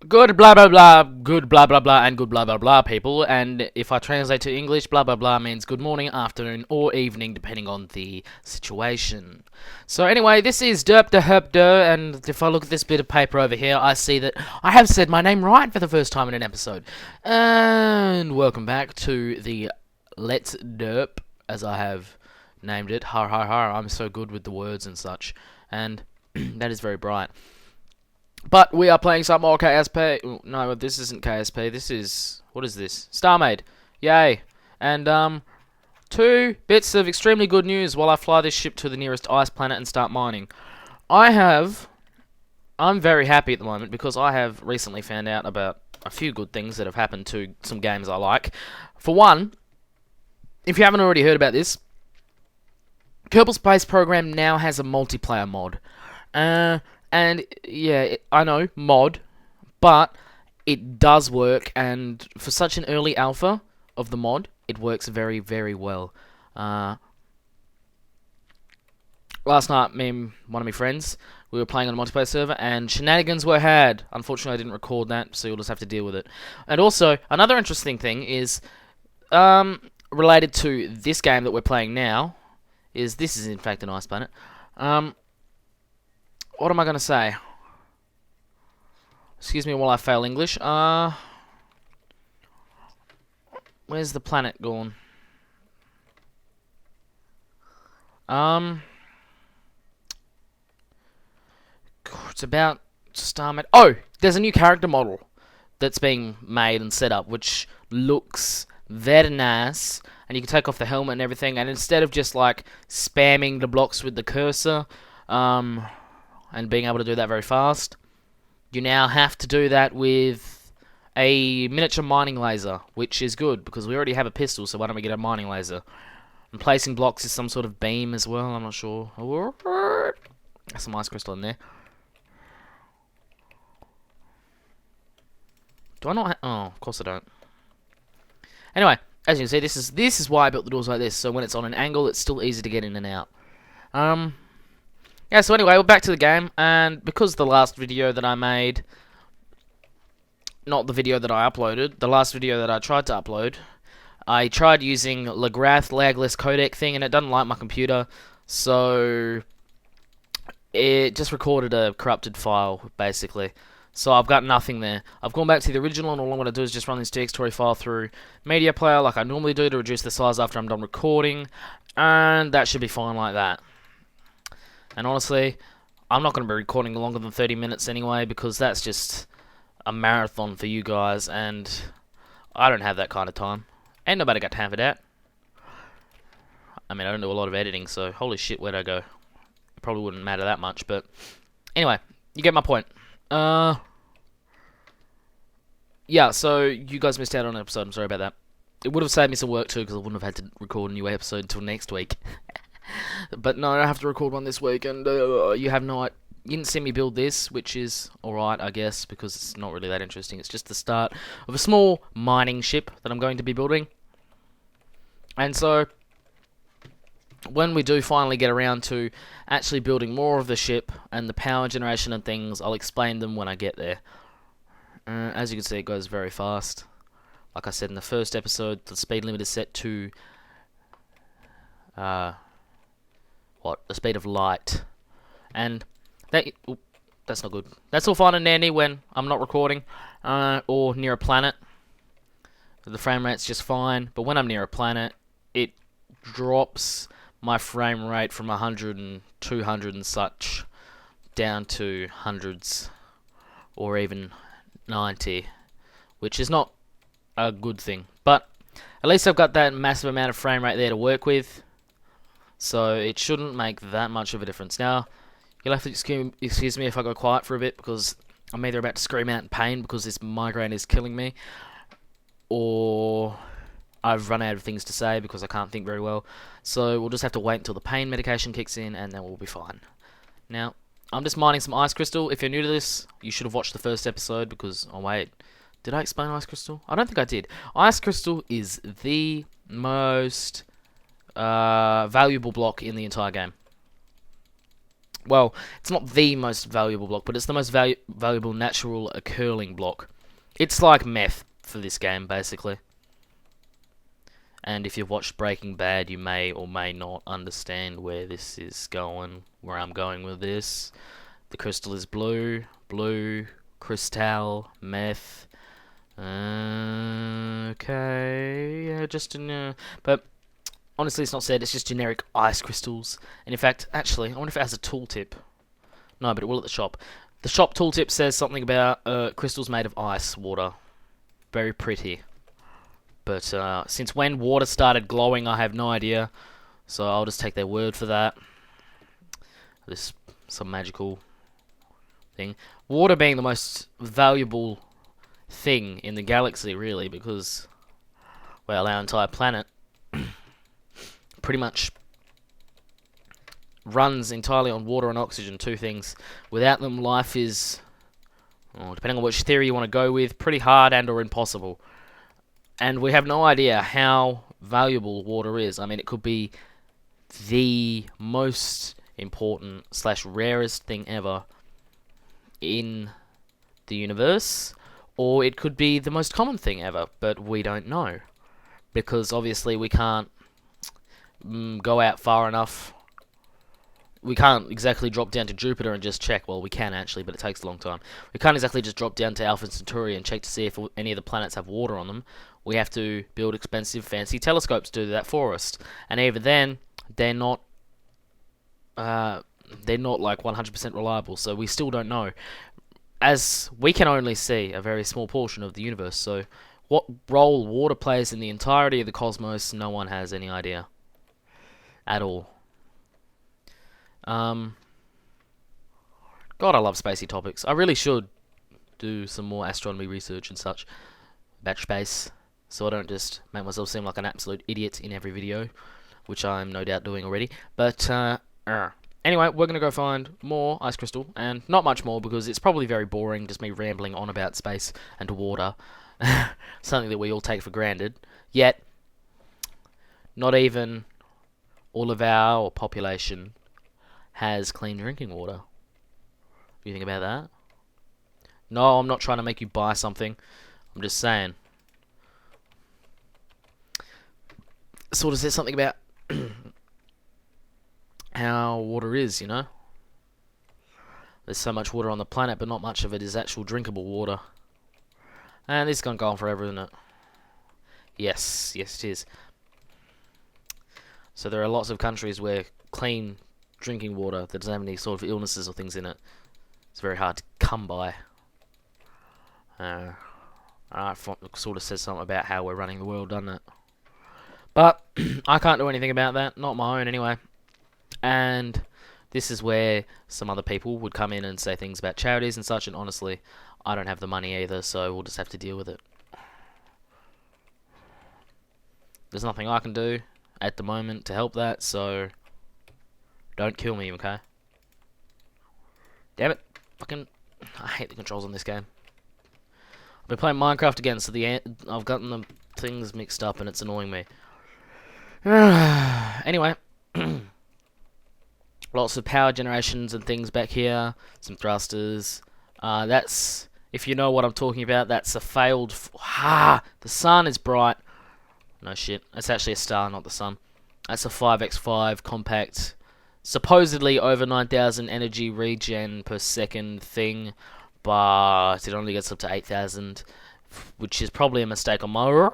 Good blah blah blah, good blah blah blah, and good blah blah blah, people. And if I translate to English, blah blah blah means good morning, afternoon, or evening, depending on the situation. So anyway, this is Derp-De-Herp-Durr, and if I look at this bit of paper over here, I see that I have said my name right for the first time in an episode. And welcome back to the Let's Derp, as I have named it. Har har har, I'm so good with the words and such. And that is very bright. But we are playing some more KSP. No, this isn't KSP. This is... What is this? Starmade. Yay. And, two bits of extremely good news while I fly this ship to the nearest ice planet and start mining. I'm very happy at the moment because I have recently found out about a few good things that have happened to some games I like. For one, if you haven't already heard about this, Kerbal Space Program now has a multiplayer mod. And, yeah, I know, mod, but it does work, and for such an early alpha of the mod, it works very, very well. Last night, me and one of my friends, we were playing on a multiplayer server, and shenanigans were had. Unfortunately, I didn't record that, so you'll just have to deal with it. And also, another interesting thing is, related to this game that we're playing now, this is in fact an ice planet. What am I going to say? Excuse me while I fail English. Where's the planet gone? It's about Starmade. Oh, there's a new character model that's being made and set up, which looks very nice. And you can take off the helmet and everything. And instead of just like spamming the blocks with the cursor, and being able to do that very fast, you now have to do that with a miniature mining laser, which is good, because we already have a pistol, so why don't we get a mining laser? And placing blocks is some sort of beam as well, I'm not sure. There's some ice crystal in there. Do I not oh, of course I don't. Anyway, as you can see, this is why I built the doors like this, so when it's on an angle, it's still easy to get in and out. Yeah, so anyway, we're back to the game, and because the last video that I made, not the video that I uploaded, the last video that I tried to upload, I tried using Lagrath lagless codec thing, and it doesn't like my computer, so it just recorded a corrupted file, basically. So I've got nothing there. I've gone back to the original, and all I'm going to do is just run this txt file through Media Player like I normally do to reduce the size after I'm done recording, and that should be fine like that. And honestly, I'm not going to be recording longer than 30 minutes anyway, because that's just a marathon for you guys, and I don't have that kind of time. Ain't nobody got time for that. I mean, I don't do a lot of editing, so holy shit, where'd I go? It probably wouldn't matter that much, but anyway, you get my point. Yeah, so you guys missed out on an episode, I'm sorry about that. It would have saved me some work too, because I wouldn't have had to record a new episode until next week. But no, I have to record one this week, and you didn't see me build this, which is alright, I guess, because it's not really that interesting. It's just the start of a small mining ship that I'm going to be building. And so, when we do finally get around to actually building more of the ship, and the power generation and things, I'll explain them when I get there. As you can see, it goes very fast. Like I said in the first episode, the speed limit is set to... the speed of light. And that's not good. That's all fine and dandy when I'm not recording, or near a planet. The frame rate's just fine, but when I'm near a planet, it drops my frame rate from 100 and 200 and such down to hundreds, or even 90, which is not a good thing. But at least I've got that massive amount of frame rate there to work with, so it shouldn't make that much of a difference. Now, you'll have to excuse me if I go quiet for a bit, because I'm either about to scream out in pain because this migraine is killing me, or I've run out of things to say because I can't think very well. So we'll just have to wait until the pain medication kicks in, and then we'll be fine. Now, I'm just mining some ice crystal. If you're new to this, you should have watched the first episode, because... Oh, wait. Did I explain ice crystal? I don't think I did. Ice crystal is the most... valuable block in the entire game. well, it's not the most valuable block, but it's the most valuable natural occurring block. It's like meth for this game, basically. And if you've watched Breaking Bad, you may or may not understand where this is going, where I'm going with this. The crystal is blue, crystal, meth. Okay, yeah, just but honestly, it's not said. It's just generic ice crystals. And in fact, actually, I wonder if it has a tooltip. No, but it will at the shop. The shop tooltip says something about crystals made of ice water. Very pretty. But since when water started glowing, I have no idea. So I'll just take their word for that. This some magical thing. Water being the most valuable thing in the galaxy, really, because, well, our entire planet pretty much runs entirely on water and oxygen, two things. Without them, life is, depending on which theory you want to go with, pretty hard and or impossible. And we have no idea how valuable water is. I mean, it could be the most important / rarest thing ever in the universe, or it could be the most common thing ever, but we don't know. Because obviously we can't go out far enough. We can't exactly drop down to Jupiter and just check. Well, we can actually, but it takes a long time. We can't exactly just drop down to Alpha Centauri and check to see if any of the planets have water on them. We have to build expensive, fancy telescopes to do that for us. And even then, they're not like 100% reliable, so we still don't know. As we can only see a very small portion of the universe, so what role water plays in the entirety of the cosmos, no one has any idea. At all. God, I love spacey topics. I really should do some more astronomy research and such about space, so I don't just make myself seem like an absolute idiot in every video, which I'm no doubt doing already. But, anyway, we're going to go find more ice crystal, and not much more, because it's probably very boring, just me rambling on about space and water. Something that we all take for granted. Yet, not even all of our population has clean drinking water. What do you think about that? No, I'm not trying to make you buy something. I'm just saying. Sort of says something about how water is, you know? There's so much water on the planet, but not much of it is actual drinkable water. And this is going to go on forever, isn't it? Yes, it is. So there are lots of countries where clean drinking water that doesn't have any sort of illnesses or things in it, it's very hard to come by. Sort of says something about how we're running the world, doesn't it? But I can't do anything about that, not my own anyway. And this is where some other people would come in and say things about charities and such, and honestly, I don't have the money either, so we'll just have to deal with it. There's nothing I can do at the moment to help that, so don't kill me, okay? Damn it. I hate the controls on this game. I've been playing Minecraft again, so I've gotten the things mixed up and it's annoying me. Anyway. Lots of power generations and things back here. Some thrusters. That's, if you know what I'm talking about, that's a failed... the sun is bright. No shit. That's actually a star, not the sun. That's a 5x5 compact, supposedly over 9,000 energy regen per second thing, but it only gets up to 8,000, which is probably a mistake on my...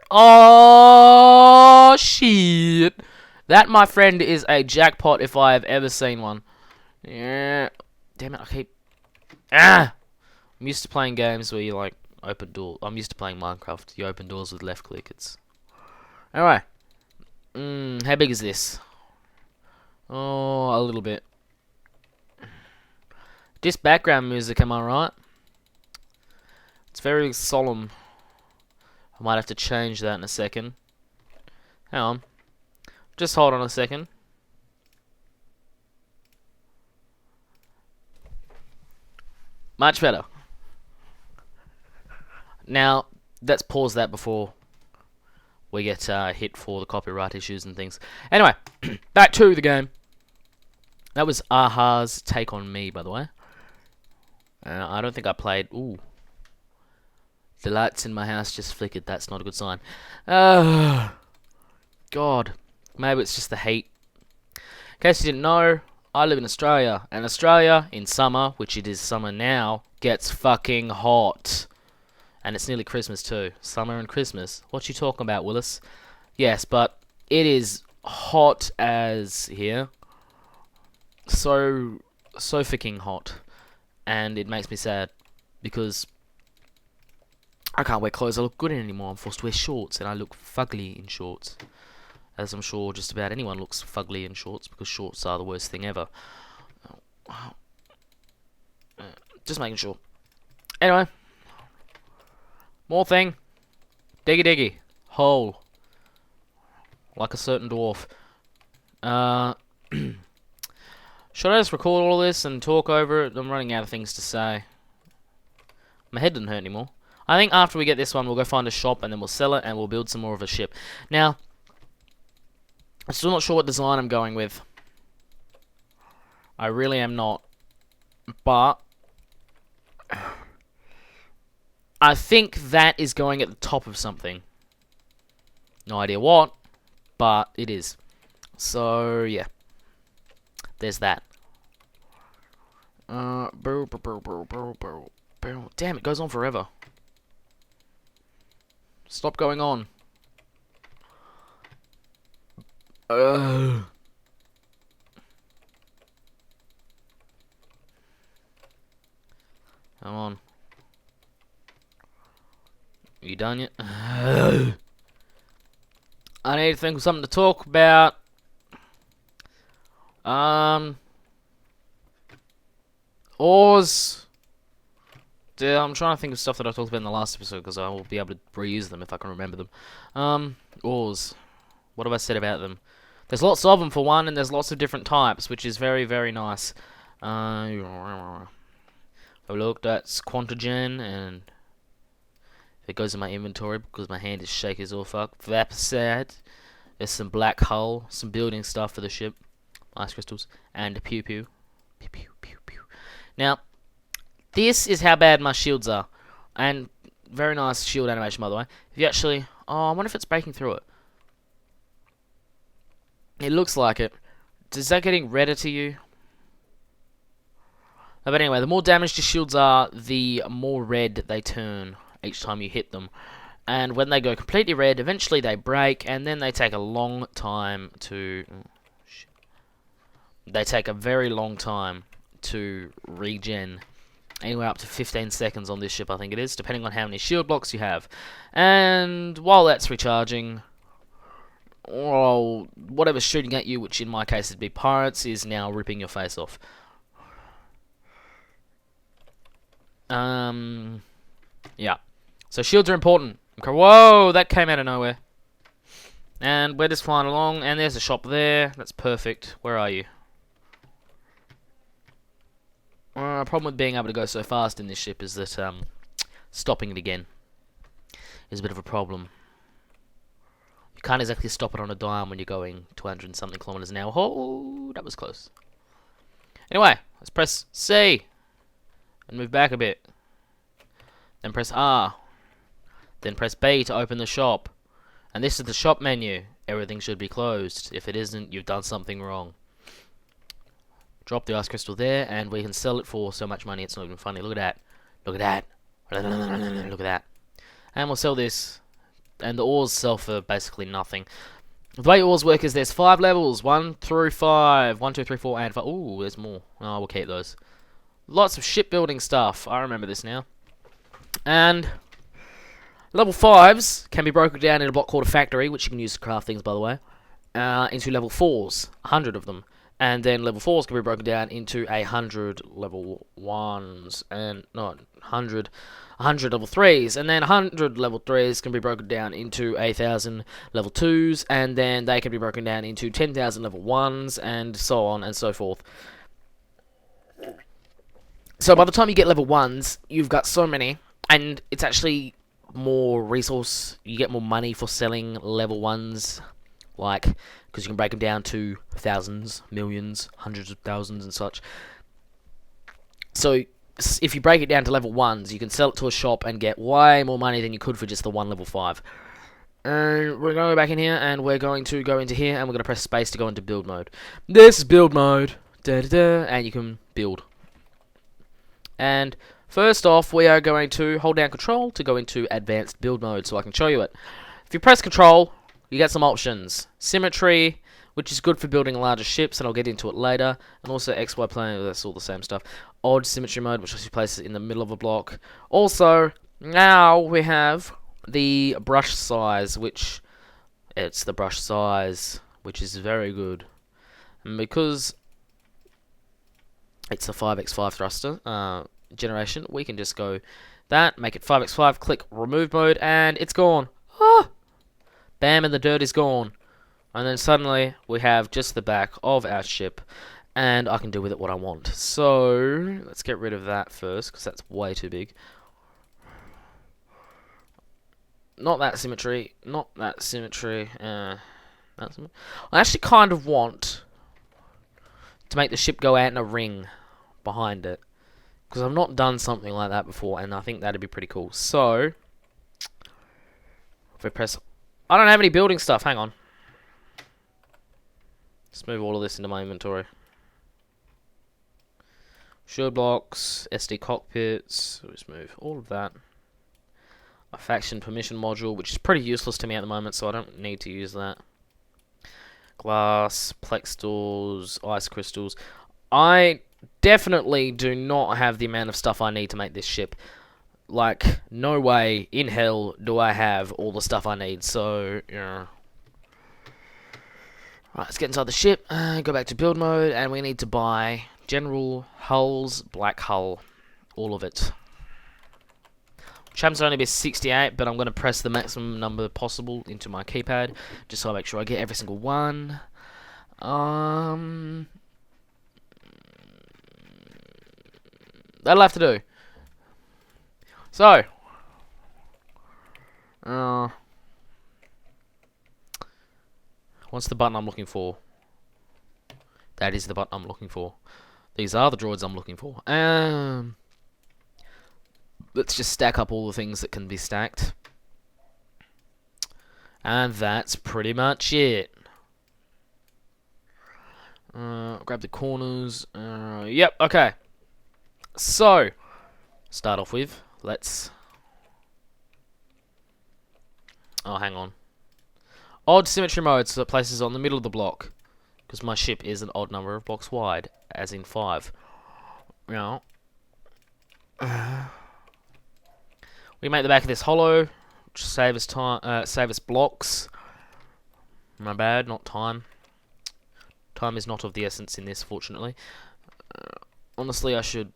Oh, shit. That, my friend, is a jackpot if I have ever seen one. Yeah. Damn it, I keep... I'm used to playing games where you, like, open door. I'm used to playing Minecraft. You open doors with left click. It's... Alright. How big is this? Oh, a little bit. This background music, am I right? It's very solemn. I might have to change that in a second. Hang on. Just hold on a second. Much better. Now, let's pause that before we get hit for the copyright issues and things. Anyway, back to the game. That was Aha's Take on Me, by the way. I don't think I played... Ooh. The lights in my house just flickered. That's not a good sign. God. Maybe it's just the heat. In case you didn't know, I live in Australia. And Australia, in summer, which it is summer now, gets fucking hot. And it's nearly Christmas too. Summer and Christmas. What you talking about, Willis? Yes, but it is hot as here. So fucking hot. And it makes me sad. Because I can't wear clothes I look good in anymore. I'm forced to wear shorts, and I look fugly in shorts. As I'm sure just about anyone looks fugly in shorts, because shorts are the worst thing ever. Just making sure. Anyway. More thing. Diggy diggy. Hole. Like a certain dwarf. Should I just record all this and talk over it? I'm running out of things to say. My head doesn't hurt anymore. I think after we get this one, we'll go find a shop and then we'll sell it and we'll build some more of a ship. Now, I'm still not sure what design I'm going with. I really am not. But I think that is going at the top of something. No idea what, but it is. So, yeah. There's that. Damn, it goes on forever. Stop going on. Come on. Are you done yet? I need to think of something to talk about. Oars. Yeah, I'm trying to think of stuff that I talked about in the last episode because I will be able to reuse them if I can remember them. Oars. What have I said about them? There's lots of them for one, and there's lots of different types, which is very, very nice. I looked at Quantigen, and it goes in my inventory because my hand is shaky as all fuck. That's sad. There's some black hull, some building stuff for the ship, ice crystals, and pew pew. Pew pew pew pew. Now, this is how bad my shields are. And very nice shield animation, by the way. If you actually... Oh, I wonder if it's breaking through it. It looks like it. Is that getting redder to you? No, but anyway, the more damaged your shields are, the more red they turn each time you hit them. And when they go completely red, eventually they break, and then they take a long time to... Oh, shit. They take a very long time to regen. Anywhere up to 15 seconds on this ship, I think it is, depending on how many shield blocks you have. And while that's recharging, well, whatever's shooting at you, which in my case would be pirates, is now ripping your face off. Yeah. So shields are important. Okay, whoa, that came out of nowhere. And we're just flying along, and there's a shop there. That's perfect. Where are you? Problem with being able to go so fast in this ship is that stopping it again is a bit of a problem. You can't exactly stop it on a dime when you're going 200 and something kilometers an hour. Oh, that was close. Anyway, let's press C and move back a bit. Then press R. Then press B to open the shop. And this is the shop menu. Everything should be closed. If it isn't, you've done something wrong. Drop the ice crystal there, and we can sell it for so much money it's not even funny. Look at that. Look at that. Look at that. And we'll sell this. And the ores sell for basically nothing. The way ores work is there's 5 levels. 1 through 5. 1, 2, 3, 4, and 5. Ooh, there's more. Oh, we'll keep those. Lots of shipbuilding stuff. I remember this now. And level 5s can be broken down in a block called a factory, which you can use to craft things, by the way, into level 4s. 100 of them. And then level 4s can be broken down into 100 level 1s, and not 100 level 3s, and then 100 level 3s can be broken down into 1,000 level 2s, and then they can be broken down into 10,000 level 1s, and so on and so forth. So by the time you get level 1s, you've got so many, and it's actually more resource, you get more money for selling level 1s like, because you can break them down to thousands, millions, hundreds of thousands and such. So if you break it down to level 1s, you can sell it to a shop and get way more money than you could for just the one level 5. And we're going to go back in here, and we're going to go into here, and we're going to press space to go into build mode. This is build mode, and you can build. And first off, we are going to hold down control to go into advanced build mode, so I can show you it. If you press control, you get some options. Symmetry, which is good for building larger ships, and I'll get into it later. And also XY plane, that's all the same stuff. Odd symmetry mode, which lets you place it in the middle of a block. Also, now we have the brush size, which it's the brush size, which is very good. And because it's a 5x5 thruster generation, we can just go that, make it 5x5, click remove mode, and it's gone. Ah! Bam, and the dirt is gone. And then suddenly we have just the back of our ship, and I can do with it what I want. So let's get rid of that first, because that's way too big. Not that symmetry. Not that symmetry. I actually kind of want to make the ship go out in a ring behind it, because I've not done something like that before, and I think that'd be pretty cool. So if we press, I don't have any building stuff. Hang on. Let's move all of this into my inventory. Shield blocks, SD cockpits. So just move all of that. A faction permission module, which is pretty useless to me at the moment, so I don't need to use that. Glass, plex doors, ice crystals. I definitely do not have the amount of stuff I need to make this ship. Like, no way in hell do I have all the stuff I need, so, yeah. Right, let's get inside the ship, go back to build mode, and we need to buy general hulls, black hull, all of it. Which happens to only be 68, but I'm going to press the maximum number possible into my keypad, just so I make sure I get every single one. That'll have to do. So, what's the button I'm looking for? That is the button I'm looking for. These are the droids I'm looking for. Let's just stack up all the things that can be stacked. And that's pretty much it. Grab the corners. Yep, okay. So, start off with, let's... Oh, hang on. Odd symmetry mode, so it places on the middle of the block. Because my ship is an odd number of blocks wide, as in 5. Now, we make the back of this hollow, which save us time, save us blocks. My bad, not time. Time is not of the essence in this, fortunately. Honestly, I should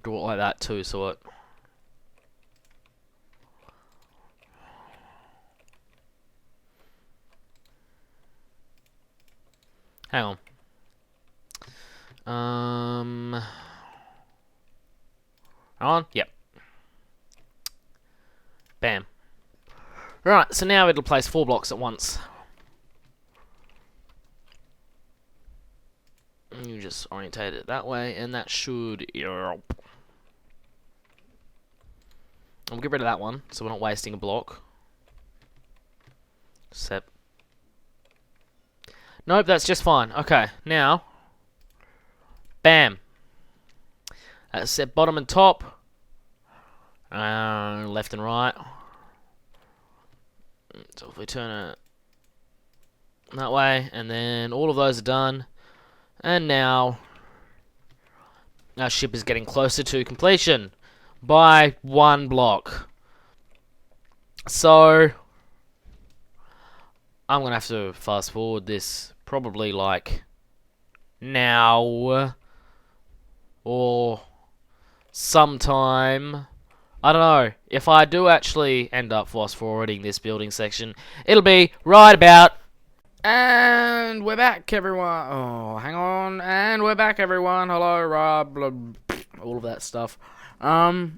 do it like that too, so it... Hang on. On? Yep. Bam. Right, so now it'll place 4 blocks at once. You just orientate it that way, and that should... And we'll get rid of that one, so we're not wasting a block. Except... Nope, that's just fine. Okay, now... Bam. That's set bottom and top. Left and right. So if we turn it that way, and then all of those are done. And now our ship is getting closer to completion by 1 block. So I'm gonna have to fast forward this probably like now or sometime. I don't know. If I do actually end up fast forwarding this building section, it'll be right about... And we're back, everyone. Oh, hang on. And we're back, everyone. Hello, Rob. All of that stuff. I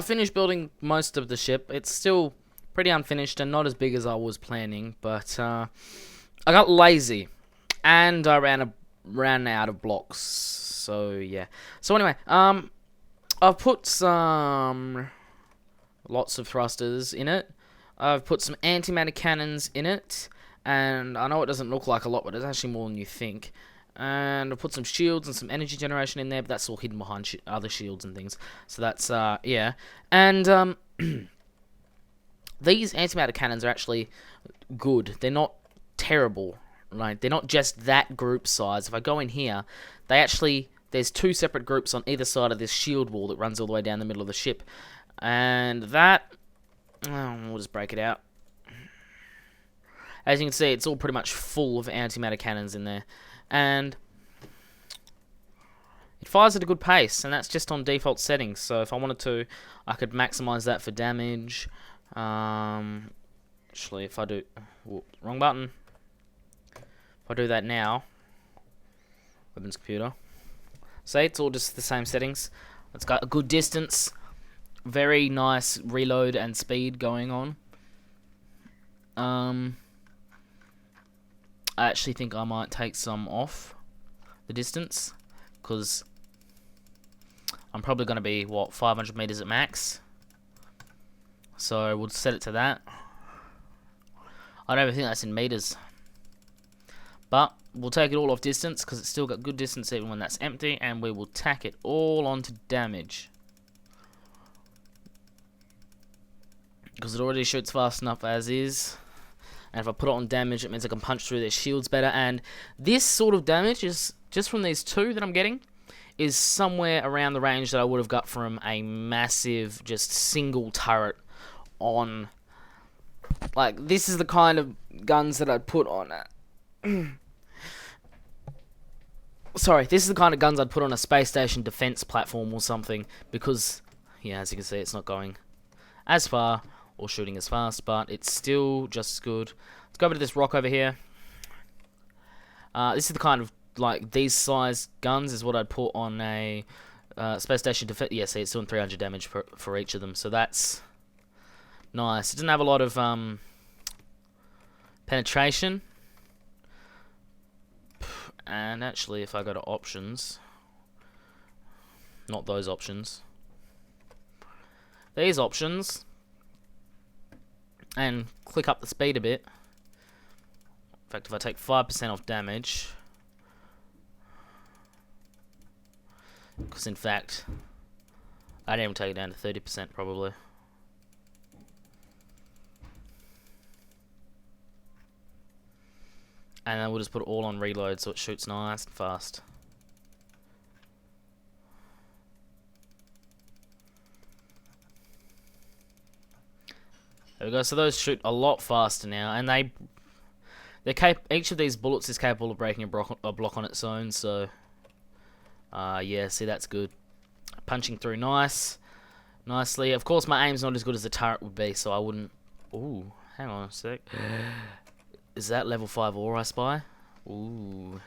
finished building most of the ship. It's still pretty unfinished and not as big as I was planning, but I got lazy and I ran out of blocks. So yeah. So anyway, I've put lots of thrusters in it. I've put some antimatter cannons in it, and I know it doesn't look like a lot, but it's actually more than you think. And I've put some shields and some energy generation in there, but that's all hidden behind other shields and things. So that's, yeah. And, these antimatter cannons are actually good. They're not terrible, right? They're not just that group size. If I go in here, there's 2 separate groups on either side of this shield wall that runs all the way down the middle of the ship. And that, we'll just break it out. As you can see, it's all pretty much full of antimatter cannons in there. And it fires at a good pace, and that's just on default settings. So if I wanted to, I could maximize that for damage. Actually, if I do... Whoops, wrong button. If I do that now... Weapons computer. See, it's all just the same settings. It's got a good distance. Very nice reload and speed going on. I actually think I might take some off the distance, because I'm probably going to be, 500 meters at max. So we'll set it to that. I don't even think that's in meters. But we'll take it all off distance, because it's still got good distance even when that's empty, and we will tack it all onto damage. Because it already shoots fast enough as is. And if I put it on damage, it means I can punch through their shields better. And this sort of damage is, just from these 2 that I'm getting, is somewhere around the range that I would have got from a massive, just single turret on... Like, this is the kind of guns that I'd put on it. Sorry, this is the kind of guns I'd put on a space station defense platform or something. Because, yeah, as you can see, it's not going as far or shooting as fast, but it's still just as good. Let's go over to this rock over here. This is the kind of, like, these size guns is what I'd put on a space station defense. Yeah, see, it's doing 300 damage for each of them, so that's nice. It doesn't have a lot of penetration. And actually, if I go to options, not those options, these options, and click up the speed a bit. In fact, if I take 5% off damage, because in fact, I'd even take it down to 30% probably. And then we'll just put it all on reload so it shoots nice and fast. There we go. So those shoot a lot faster now, and each of these bullets is capable of breaking a block on its own. So, yeah, see, that's good. Punching through nicely. Of course, my aim's not as good as the turret would be, so I wouldn't. Ooh, hang on a sec. Is that level 5 ore I spy? Ooh.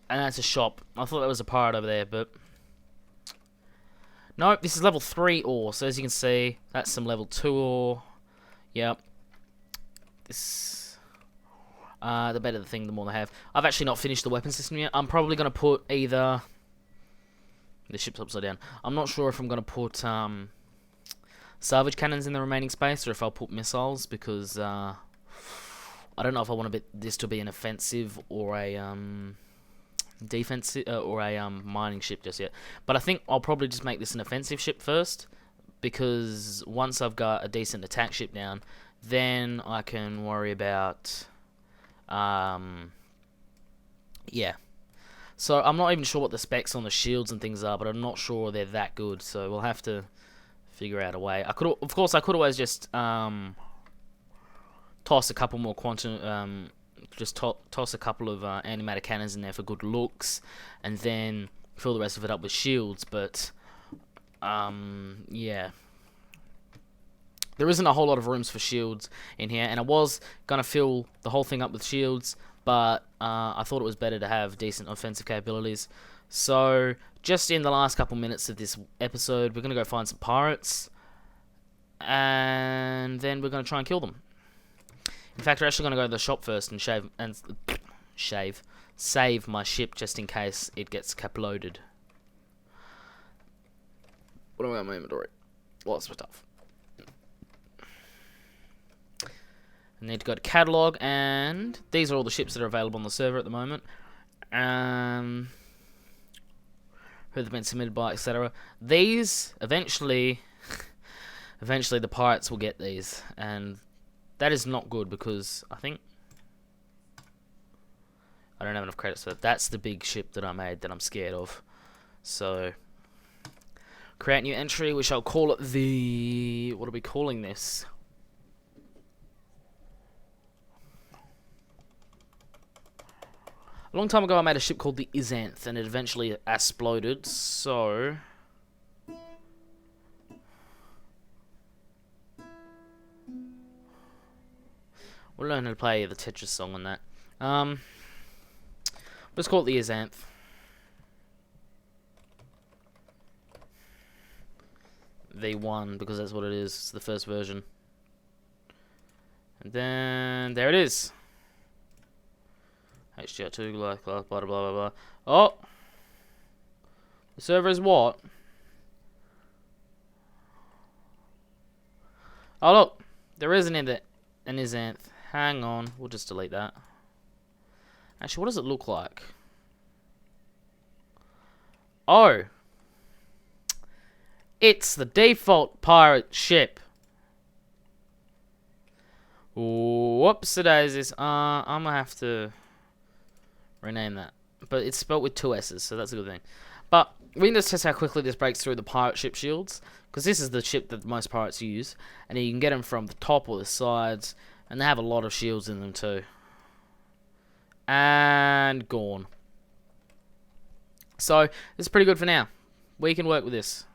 And that's a shop. I thought that was a pirate over there, but nope, this is level 3 ore. So as you can see, that's some level 2 ore. Yep. This, the better the thing, the more they have. I've actually not finished the weapon system yet. I'm probably going to put either... The ship's upside down. I'm not sure if I'm going to put salvage cannons in the remaining space, or if I'll put missiles, because I don't know if I want this to be an offensive or a defensive or a mining ship just yet. But I think I'll probably just make this an offensive ship first, because once I've got a decent attack ship down, then I can worry about yeah. So I'm not even sure what the specs on the shields and things are, but I'm not sure they're that good. So we'll have to figure out a way. I could always just toss a couple more quantum, toss a couple of antimatter cannons in there for good looks, and then fill the rest of it up with shields. But yeah, there isn't a whole lot of rooms for shields in here, and I was gonna fill the whole thing up with shields, but I thought it was better to have decent offensive capabilities. So just in the last couple minutes of this episode, we're gonna go find some pirates, and then we're going to try and kill them. In fact, we're actually going to go to the shop first and save my ship just in case it gets caploaded. What do I got in my inventory? Lots of stuff. I need to go to catalog, and these are all the ships that are available on the server at the moment. Who they've been submitted by, etc. These eventually the pirates will get these, and that is not good because I think I don't have enough credits for that. That's the big ship that I made that I'm scared of. So create new entry. We shall call it the, what are we calling this? A long time ago I made a ship called the Izanth, and it eventually exploded, so we'll learn how to play the Tetris song on that. Let's call it the Izanth. V1, because that's what it is. It's the first version. And then there it is. HDR2, blah blah blah blah blah. Oh, the server is what? Oh look, there is an Izanth. Hang on, we'll just delete that. Actually, what does it look like? Oh, it's the default pirate ship. Whoopsie-daisies. I'm gonna have to rename that. But it's spelled with 2 S's, so that's a good thing. But we can just test how quickly this breaks through the pirate ship shields, because this is the ship that most pirates use, and you can get them from the top or the sides, and they have a lot of shields in them too. And gone. So, this is pretty good for now. We can work with this.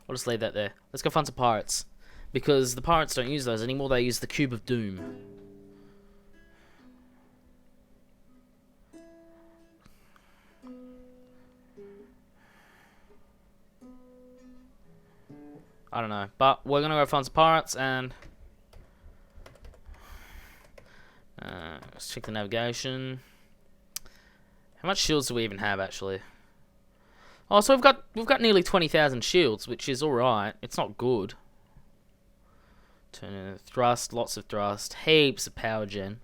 I'll just leave that there. Let's go find some pirates, because the pirates don't use those anymore, they use the Cube of Doom. I don't know, but we're gonna go find some pirates and let's check the navigation. How much shields do we even have actually? Oh, so we've got nearly 20,000 shields, which is all right. It's not good. Turn thrust, lots of thrust, heaps of power gen.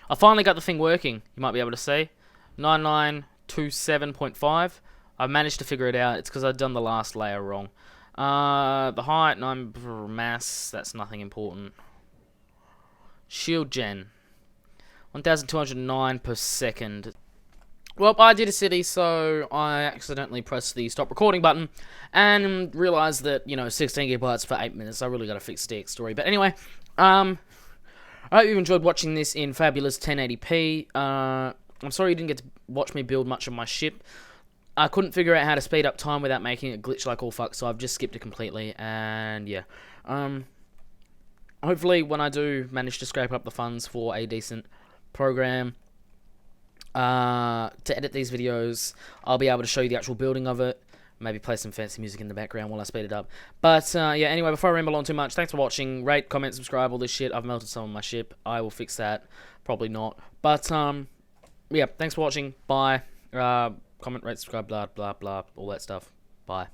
I finally got the thing working. You might be able to see 9927.5. I managed to figure it out. It's because I'd done the last layer wrong. The height, 9 mass, that's nothing important. Shield gen, 1,209 per second. Well, I did a city, so I accidentally pressed the stop recording button and realized that, 16 gigabytes for 8 minutes. I really got to fix the story. But anyway, I hope you enjoyed watching this in fabulous 1080p. I'm sorry you didn't get to watch me build much of my ship. I couldn't figure out how to speed up time without making it glitch like all fuck, so I've just skipped it completely, and yeah. Hopefully, when I do manage to scrape up the funds for a decent program to edit these videos, I'll be able to show you the actual building of it, maybe play some fancy music in the background while I speed it up. But, yeah, anyway, before I ramble on too much, thanks for watching. Rate, comment, subscribe, all this shit. I've melted some of my ship. I will fix that. Probably not. But, yeah, thanks for watching. Bye. Comment, rate, subscribe, blah, blah, blah, all that stuff. Bye.